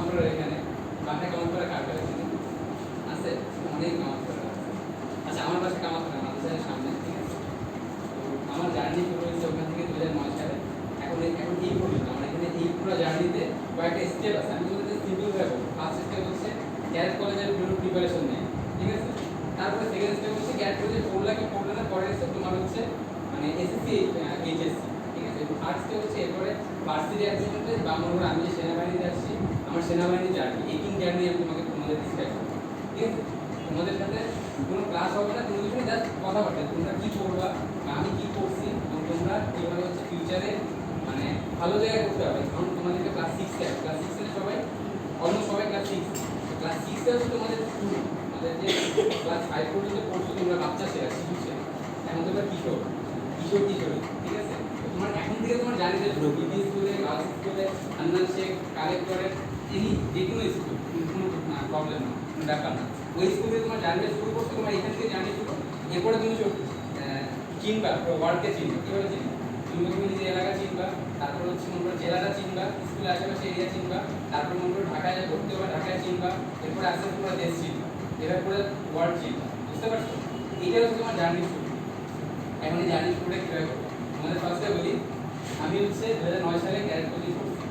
কামারপাড়ার এখানে বাসায় কামারপাড়া কার কাছে আছে অনেক কামারপাড়া আছে। আচ্ছা আমার বাসা কামারপাড়া মাদ্রাসার সামনে, ঠিক আছে। তো আমার জার্নি শুরু হয়েছে ওখান থেকে 2009 সালে। এখন এই পর্যন্ত আমার এখানে এই পুরো জার্নিতে কয়েকটা স্টেপ আছে। আমি বলতে সিম্পল ভাবে ফার্স্ট স্টেপ হচ্ছে ক্যারেট কলেজের জন্য প্রিপারেশন নেয়, ঠিক আছে। তারপরে সেকেন্ড স্টেপ হচ্ছে ক্যারেট কলেজে পড়লা কি পড়লে না, পরে হচ্ছে তোমার হচ্ছে মানে এসএসসি এইচএসসি, ঠিক আছে। থার্ড স্টেপ হচ্ছে এরপরে ভার্সিটি অ্যাডমিশনটা বাংলার আমি যে সেনাবাহিনীতে আসছি আমার সেনাবাহিনী জার্নি এই তিন জার্নি আমি তোমাদের ডিসকাস করবো, ঠিক আছে। তোমাদের সাথে কোনো ক্লাস হবে না, কোনো কিছু জাস্ট কথাবার্তা তোমরা কী করবা বা আমি কী করছি এবং তোমরা কীভাবে হচ্ছে ফিউচারে মানে ভালো জায়গায় করতে হবে। কারণ তোমাদেরকে ক্লাস সিক্সে সবাই অলমোস্ট সবাই ক্লাস সিক্সে হচ্ছে তোমাদের আমাদের যে ক্লাস 5 পর্যন্ত পড়ছো তোমরা বাচ্চা শিশু ছেলে, এখন তোমরা কিশোরী, ঠিক আছে। তোমার এখন থেকে তোমার জানিতে শুরু বিবি স্কুলে, গার্লস স্কুলে, হান্নান শেখ, কালেক্টরের যে কোনো স্কুল, কোনো প্রবলেম না, কোনো ব্যাপার না। ওই স্কুলে তোমার জার্নি শুরু করছো, তোমার এখান থেকে জার্নি শুরু, এরপরে তুমি চিনবা ওয়ার্ডকে চিনবা, কীভাবে চিনবা তুমি নিজের এলাকা চিনবা, তারপর হচ্ছে মনে করো জেলাটা চিনবা, স্কুলের আশেপাশে এরিয়া চিনবা, তারপর মনে করো ঢাকায় যা করতে হবে ঢাকায় চিনবা, এরপরে আস্তে আস্তে তোমরা দেশ চিনবা, এবার করে ওয়ার্ড চিনবা, বুঝতে পারছো। এইটা হচ্ছে তোমার জার্নি শুরু। এখন এই জার্নি শুরুটা কীভাবে করবো তোমাদের ফার্স্টে বলি। আমি হচ্ছে 2009 সালে ক্যারেট কোচিং করছি।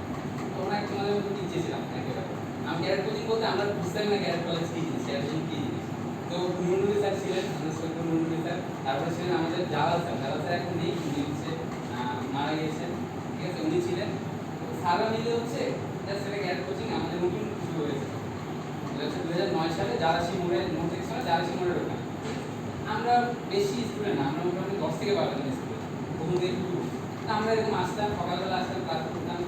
তোমরা তোমাদের মধ্যে কি চেয়েছিলাম একেবারে আমি ক্যারেট কোচিং করতে আমরা বুঝতাম না ক্যারেট কলেজ কী জিনিস, ক্যারেট কোচিং কী জিনিস। তো নুরুল স্যার ছিলেন, নুরুল স্যার, তারপরে ছিলেন আমাদের জালাল স্যার এখন নেই, উনি হচ্ছে মারা গিয়েছেন, ঠিক আছে। উনি ছিলেন সারা মিলে হচ্ছে সেটা ক্যারেট কোচিং আমাদের নতুন শুরু হয়েছে 2009 সালে জারাসি মোড়ে মোড় সেকশনে জারাসি মোড়ের ওখানে। আমরা বেশি স্টুডেন্ট না, আমরা মোটামুটি 10 থেকে 12 জন স্টুডেন্ট প্রথম থেকে শুরু। তা আমরা এরকম আসতাম, সকালবেলা আসতাম, ক্লাস করতাম,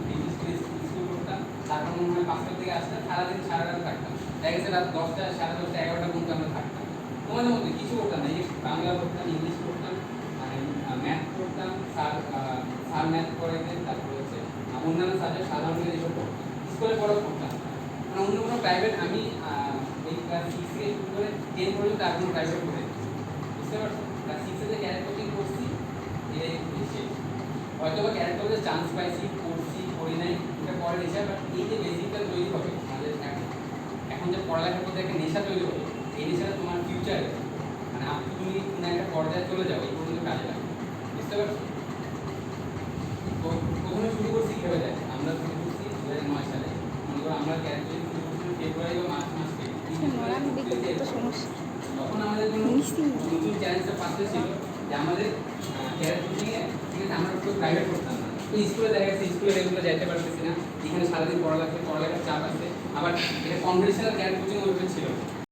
স্কুল করতাম, তারপর মনে হয় 5টা থেকে আসতাম, সারাদিন সারা রাত থাকতাম। দেখা গেছে রাত 10টা, 10:30, 11টা পর্যন্ত আমরা থাকতাম। তোমাদের মধ্যে কিছু করতাম না, এই বাংলা পড়তাম, ইংলিশ পড়তাম, ম্যাথ পড়তাম, স্যার ম্যাথ পড়াইতেন, তারপরে হচ্ছে অন্যান্য সাবজেক্ট সাধারণ এইসব পড়তাম, স্কুলে পড়াও পড়তাম। মানে অন্য কোনো প্রাইভেট আমি এই ক্লাস 6 থেকে শুরু করে 10 পর্যন্ত আর কোনো প্রাইভেট পড়ে, বুঝতে পারছো। ক্লাস 6-এ যে ক্যারেট কোচিং করছি এই শেষ। হয়তো বা ক্যারেট কলেজে চান্স পাইছি, পড়ছি, পড়ি নাই, এটা পরে নেশা। বাট এই যে বেসিকটা তৈরি হবে আমাদের এখন যে পড়ালেখার মধ্যে একটা নেশা তৈরি হবে, এই নেশাটা তোমার ফিউচারে মানে তুমি কোনো একটা পর্যায়ে চলে যাও এই পর্যন্ত কাজে লাগে, বুঝতে পারছো। তো প্রথমে শুরু করছি কীভাবে যায়, আমরা শুরু করছি 2009 সালে। মনে করো আমরা ক্যারেট কোচিং শুরু করছি ফেব্রুয়ারি বা মার্চ মাস থেকে। তখন আমাদের জন্য নতুন চ্যালেঞ্জটা ফার্স্টে ছিল যে আমাদের ক্যারেট কোচিংয়ে, ঠিক আছে, আমরা কেউ প্রাইভেট করতাম না। তো স্কুলে দেখা গেছে স্কুলে রেগুলার যাইতে পারতেছি না, এখানে সারাদিন পড়ালেখার চাপ আছে, আবার এটা কম্পিটিশনাল ক্যারেট কোচিং ওইভাবে ছিল।